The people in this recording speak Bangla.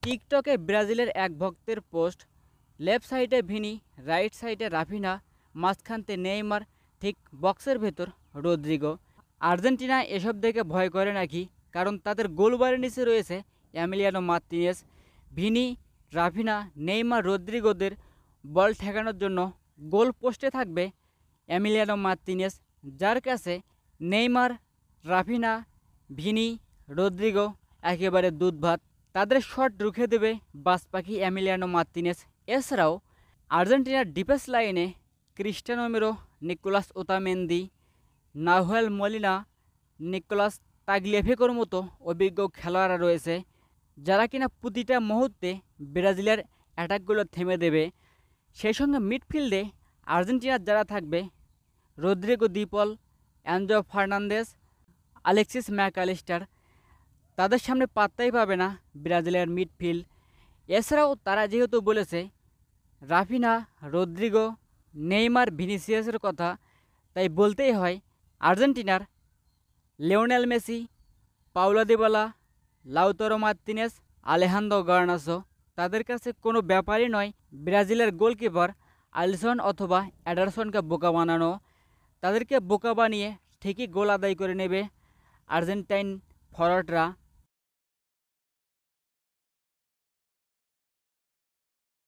টিকটকে ব্রাজিলের এক ভক্তের পোস্ট, লেফট সাইডে ভিনি, রাইট সাইডে রাফিনা, মাঝখানতে নেইমার, ঠিক বক্সের ভেতর রদ্রিগো। আর্জেন্টিনা এসব দেখে ভয় করে নাকি? কারণ তাদের গোলবারের নিচে রয়েছে Emiliano Martinez, Vini, Raphinha, Neymar, রদ্রিগোদের বল ঠেকানোর জন্য গোল পোস্টে থাকবে এমিলিয়ানো মার্তিনেজ, যার কাছে নেইমার, রাফিনা, ভিনি, রদ্রিগো একেবারে দুধ ভাত। তাদের শট রুখে দেবে বাজ পাখি এমিলিয়ানো মার্তিনেজ। এছাড়াও আর্জেন্টিনার ডিফেন্স লাইনে Cristiano Romero, Nicolas Otamendi, Nahuel Molina, Nicolas তাগলিয়াফিকোর মতো অভিজ্ঞ খেলোয়াড়রা রয়েছে, যারা কিনা প্রতিটা মুহূর্তে ব্রাজিলের অ্যাটাকগুলো থেমে দেবে। সেই সঙ্গে মিডফিল্ডে আর্জেন্টিনার যারা থাকবে, রদ্রিগো দি পল, অ্যানজো ফার্নান্দেজ, আলেক্সিস ম্যাকঅ্যালিস্টার, তাদের সামনে পাত্তাই পাবে না ব্রাজিলের মিডফিল্ড। এছাড়াও তারা যেহেতু বলেছে রাফিনা, রদ্রিগো, নেইমার, ভিনিসিয়াসের কথা, তাই বলতেই হয় আর্জেন্টিনার Lionel Messi, Paulo Dybala, Lautaro Martinez, Alejandro Garnacho, তাদের কাছে কোনো ব্যাপারই নয় ব্রাজিলের গোলকিপার আলিসন অথবা এডারসনকে বোকা বানানো। তাদেরকে বোকা বানিয়ে ঠিকই গোল আদায় করে নেবে আর্জেন্টাইন ফরওয়ার্ডরা।